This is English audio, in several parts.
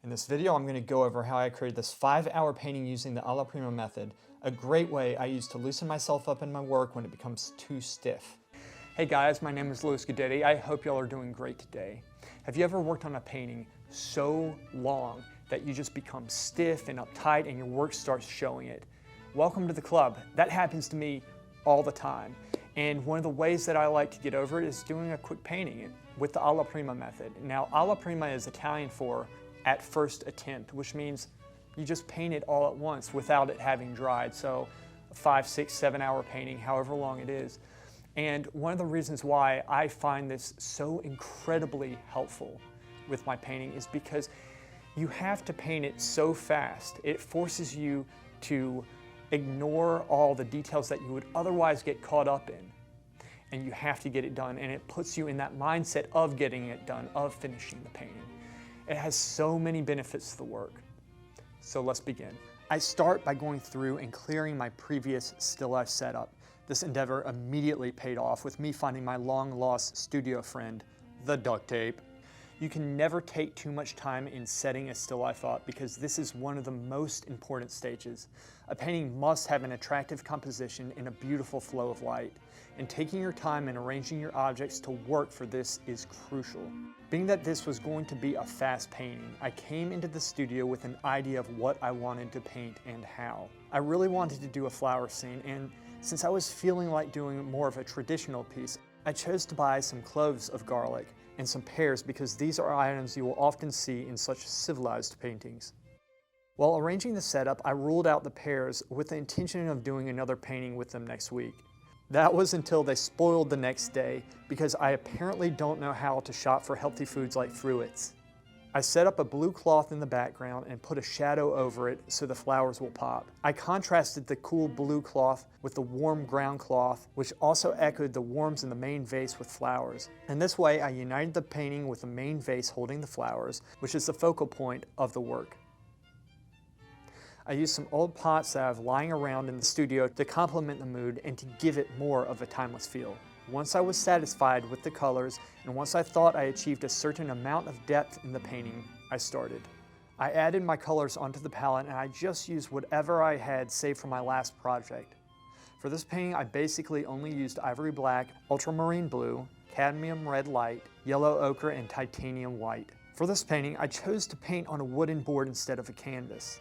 In this video, I'm going to go over how I created this 5-hour painting using the alla prima method, a great way I use to loosen myself up in my work when it becomes too stiff. Hey guys, my name is Guidetti. I hope y'all are doing great today. Have you ever worked on a painting so long that you just become stiff and uptight and your work starts showing it? Welcome to the club. That happens to me all the time. And one of the ways that I like to get over it is doing a quick painting with the alla prima method. Now, alla prima is Italian for at first attempt, which means you just paint it all at once without it having dried. So a 5, 6, 7 hour painting, however long it is. And one of the reasons why I find this so incredibly helpful with my painting is because you have to paint it so fast. It forces you to ignore all the details that you would otherwise get caught up in. And you have to get it done, and it puts you in that mindset of getting it done, of finishing the painting. It has so many benefits to the work. So let's begin. I start by going through and clearing my previous still life setup. This endeavor immediately paid off with me finding my long-lost studio friend, the duct tape. You can never take too much time in setting a still life up because this is one of the most important stages. A painting must have an attractive composition and a beautiful flow of light, and taking your time and arranging your objects to work for this is crucial. Being that this was going to be a fast painting, I came into the studio with an idea of what I wanted to paint and how. I really wanted to do a flower scene, and since I was feeling like doing more of a traditional piece, I chose to buy some cloves of garlic and some pears because these are items you will often see in such civilized paintings. While arranging the setup, I ruled out the pears with the intention of doing another painting with them next week. That was until they spoiled the next day because I apparently don't know how to shop for healthy foods like fruits. I set up a blue cloth in the background and put a shadow over it so the flowers will pop. I contrasted the cool blue cloth with the warm ground cloth, which also echoed the warmth in the main vase with flowers. And this way I united the painting with the main vase holding the flowers, which is the focal point of the work. I used some old pots that I have lying around in the studio to complement the mood and to give it more of a timeless feel. Once I was satisfied with the colors, and once I thought I achieved a certain amount of depth in the painting, I started. I added my colors onto the palette and I just used whatever I had saved from my last project. For this painting, I basically only used ivory black, ultramarine blue, cadmium red light, yellow ochre, and titanium white. For this painting, I chose to paint on a wooden board instead of a canvas.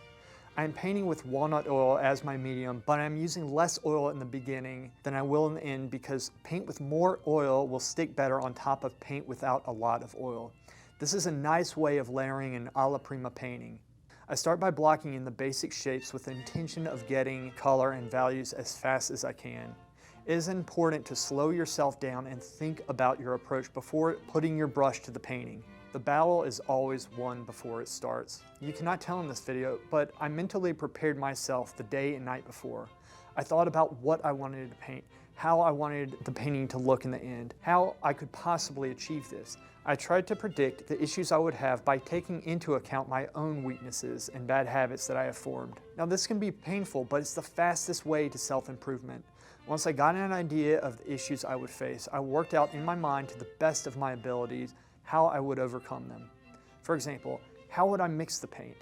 I am painting with walnut oil as my medium, but I'm using less oil in the beginning than I will in the end because paint with more oil will stick better on top of paint without a lot of oil. This is a nice way of layering an alla prima painting. I start by blocking in the basic shapes with the intention of getting color and values as fast as I can. It is important to slow yourself down and think about your approach before putting your brush to the painting. The battle is always won before it starts. You cannot tell in this video, but I mentally prepared myself the day and night before. I thought about what I wanted to paint, how I wanted the painting to look in the end, how I could possibly achieve this. I tried to predict the issues I would have by taking into account my own weaknesses and bad habits that I have formed. Now this can be painful, but it's the fastest way to self-improvement. Once I got an idea of the issues I would face, I worked out in my mind to the best of my abilities how I would overcome them. For example, how would I mix the paint?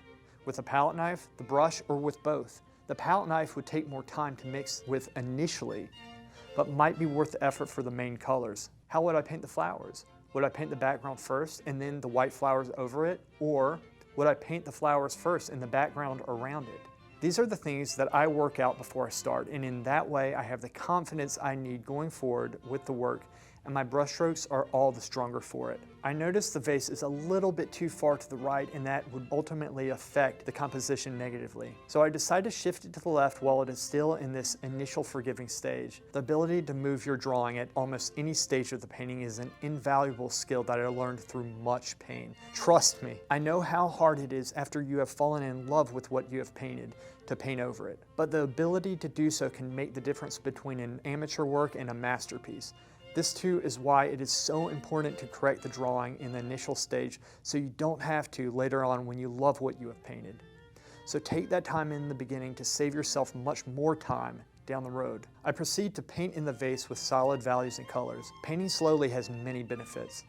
With a palette knife, the brush, or with both? The palette knife would take more time to mix with initially, but might be worth the effort for the main colors. How would I paint the flowers? Would I paint the background first and then the white flowers over it? Or would I paint the flowers first and the background around it? These are the things that I work out before I start, and in that way I have the confidence I need going forward with the work, and my brushstrokes are all the stronger for it. I noticed the vase is a little bit too far to the right, and that would ultimately affect the composition negatively. So I decided to shift it to the left while it is still in this initial forgiving stage. The ability to move your drawing at almost any stage of the painting is an invaluable skill that I learned through much pain. Trust me, I know how hard it is after you have fallen in love with what you have painted to paint over it. But the ability to do so can make the difference between an amateur work and a masterpiece. This too is why it is so important to correct the drawing in the initial stage so you don't have to later on when you love what you have painted. So take that time in the beginning to save yourself much more time down the road. I proceed to paint in the vase with solid values and colors. Painting slowly has many benefits.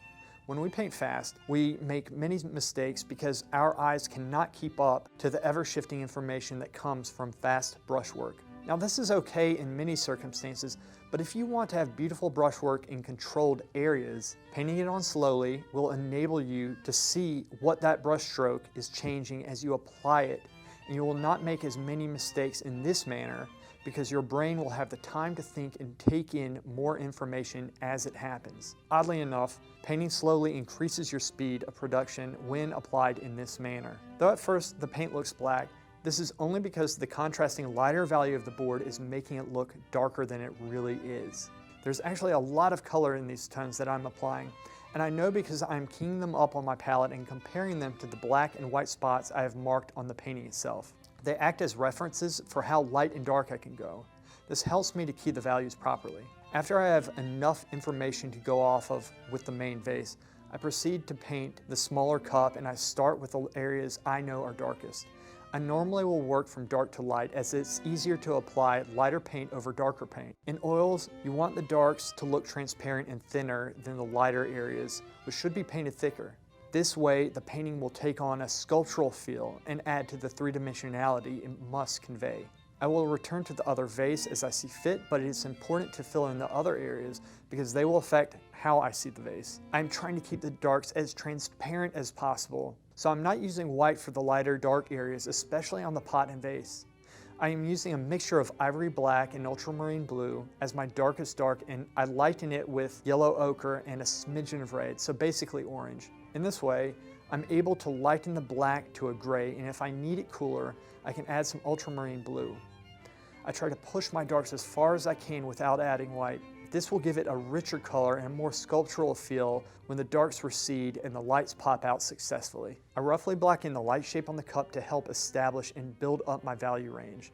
When we paint fast, we make many mistakes because our eyes cannot keep up to the ever-shifting information that comes from fast brushwork. Now this is okay in many circumstances, but if you want to have beautiful brushwork in controlled areas, painting it on slowly will enable you to see what that brush stroke is changing as you apply it, and you will not make as many mistakes in this manner because your brain will have the time to think and take in more information as it happens. Oddly enough, painting slowly increases your speed of production when applied in this manner. Though at first the paint looks black, this is only because the contrasting lighter value of the board is making it look darker than it really is. There's actually a lot of color in these tones that I'm applying, and I know because I'm keying them up on my palette and comparing them to the black and white spots I have marked on the painting itself. They act as references for how light and dark I can go. This helps me to key the values properly. After I have enough information to go off of with the main vase, I proceed to paint the smaller cup, and I start with the areas I know are darkest. I normally will work from dark to light as it's easier to apply lighter paint over darker paint. In oils, you want the darks to look transparent and thinner than the lighter areas, which should be painted thicker. This way, the painting will take on a sculptural feel and add to the three-dimensionality it must convey. I will return to the other vase as I see fit, but it is important to fill in the other areas because they will affect how I see the vase. I'm trying to keep the darks as transparent as possible, so I'm not using white for the lighter dark areas, especially on the pot and vase. I am using a mixture of ivory black and ultramarine blue as my darkest dark, and I lighten it with yellow ochre and a smidgen of red, so basically orange. In this way, I'm able to lighten the black to a gray, and if I need it cooler, I can add some ultramarine blue. I try to push my darks as far as I can without adding white. This will give it a richer color and a more sculptural feel when the darks recede and the lights pop out successfully. I roughly black in the light shape on the cup to help establish and build up my value range.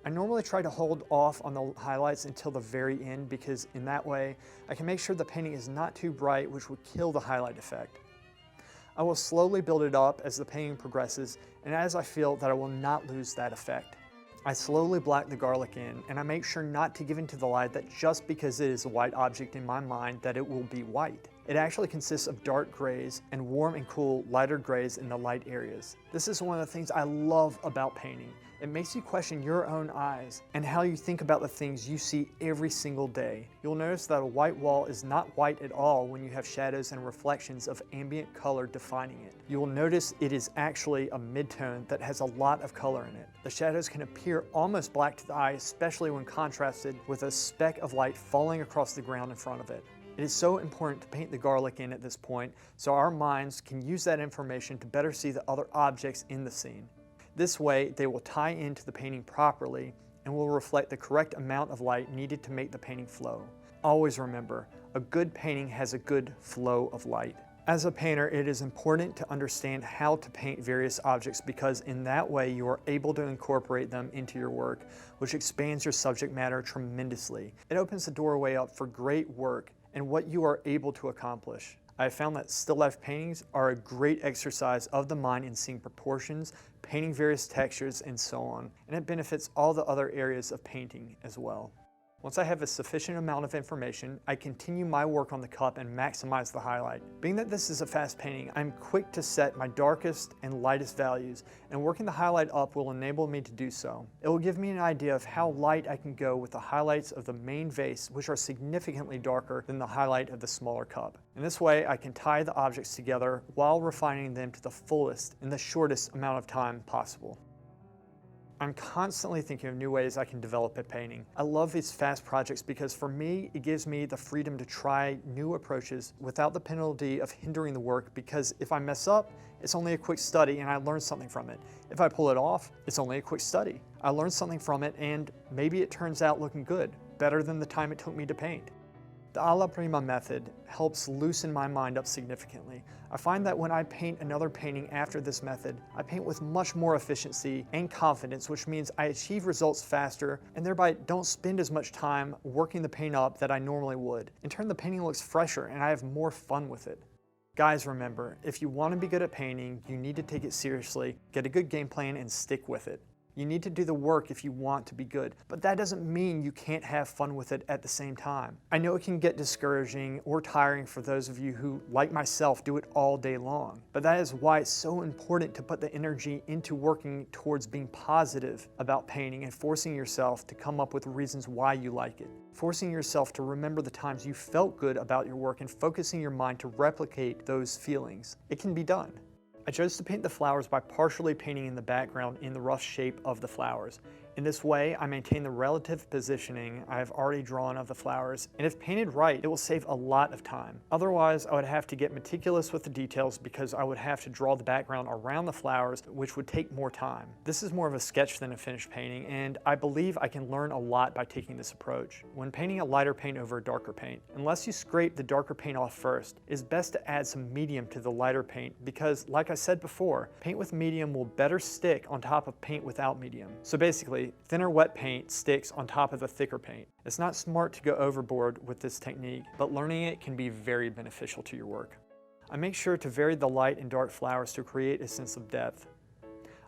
I normally try to hold off on the highlights until the very end because in that way, I can make sure the painting is not too bright, which would kill the highlight effect. I will slowly build it up as the painting progresses and as I feel that I will not lose that effect. I slowly black the garlic in, and I make sure not to give into the lie that just because it is a white object in my mind that it will be white. It actually consists of dark grays and warm and cool lighter grays in the light areas. This is one of the things I love about painting. It makes you question your own eyes and how you think about the things you see every single day. You'll notice that a white wall is not white at all when you have shadows and reflections of ambient color defining it. You will notice it is actually a midtone that has a lot of color in it. The shadows can appear almost black to the eye, especially when contrasted with a speck of light falling across the ground in front of it. It is so important to paint the garlic in at this point so our minds can use that information to better see the other objects in the scene. This way, they will tie into the painting properly and will reflect the correct amount of light needed to make the painting flow. Always remember, a good painting has a good flow of light. As a painter, it is important to understand how to paint various objects because in that way you are able to incorporate them into your work, which expands your subject matter tremendously. It opens the doorway up for great work and what you are able to accomplish. I have found that still life paintings are a great exercise of the mind in seeing proportions, painting various textures, and so on, and it benefits all the other areas of painting as well. Once I have a sufficient amount of information, I continue my work on the cup and maximize the highlight. Being that this is a fast painting, I'm quick to set my darkest and lightest values, and working the highlight up will enable me to do so. It will give me an idea of how light I can go with the highlights of the main vase, which are significantly darker than the highlight of the smaller cup. In this way, I can tie the objects together while refining them to the fullest in the shortest amount of time possible. I'm constantly thinking of new ways I can develop a painting. I love these fast projects because for me, it gives me the freedom to try new approaches without the penalty of hindering the work because if I mess up, it's only a quick study and I learn something from it. If I pull it off, it's only a quick study. I learn something from it and maybe it turns out looking good, better than the time it took me to paint. The alla prima method helps loosen my mind up significantly. I find that when I paint another painting after this method, I paint with much more efficiency and confidence, which means I achieve results faster and thereby don't spend as much time working the paint up that I normally would. In turn, the painting looks fresher and I have more fun with it. Guys, remember, if you want to be good at painting, you need to take it seriously, get a good game plan, and stick with it. You need to do the work if you want to be good, but that doesn't mean you can't have fun with it at the same time. I know it can get discouraging or tiring for those of you who, like myself, do it all day long, but that is why it's so important to put the energy into working towards being positive about painting and forcing yourself to come up with reasons why you like it. Forcing yourself to remember the times you felt good about your work and focusing your mind to replicate those feelings. It can be done. I chose to paint the flowers by partially painting in the background in the rough shape of the flowers. In this way, I maintain the relative positioning I have already drawn of the flowers, and if painted right, it will save a lot of time. Otherwise, I would have to get meticulous with the details because I would have to draw the background around the flowers, which would take more time. This is more of a sketch than a finished painting, and I believe I can learn a lot by taking this approach. When painting a lighter paint over a darker paint, unless you scrape the darker paint off first, it's best to add some medium to the lighter paint because, like I said before, paint with medium will better stick on top of paint without medium. So basically, thinner wet paint sticks on top of the thicker paint. It's not smart to go overboard with this technique, but learning it can be very beneficial to your work. I make sure to vary the light and dark flowers to create a sense of depth.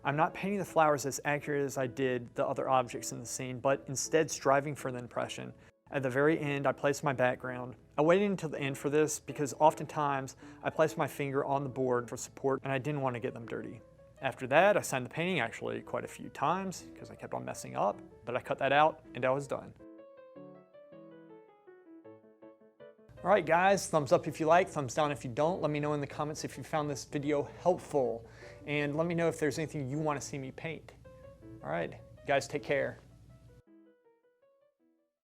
I'm not painting the flowers as accurate as I did the other objects in the scene, but instead striving for the impression. At the very end, I place my background. I waited until the end for this because oftentimes I place my finger on the board for support and I didn't want to get them dirty. After that, I signed the painting actually quite a few times because I kept on messing up, but I cut that out and I was done. All right guys, thumbs up if you like, thumbs down if you don't. Let me know in the comments if you found this video helpful, and let me know if there's anything you want to see me paint. All right, guys, take care.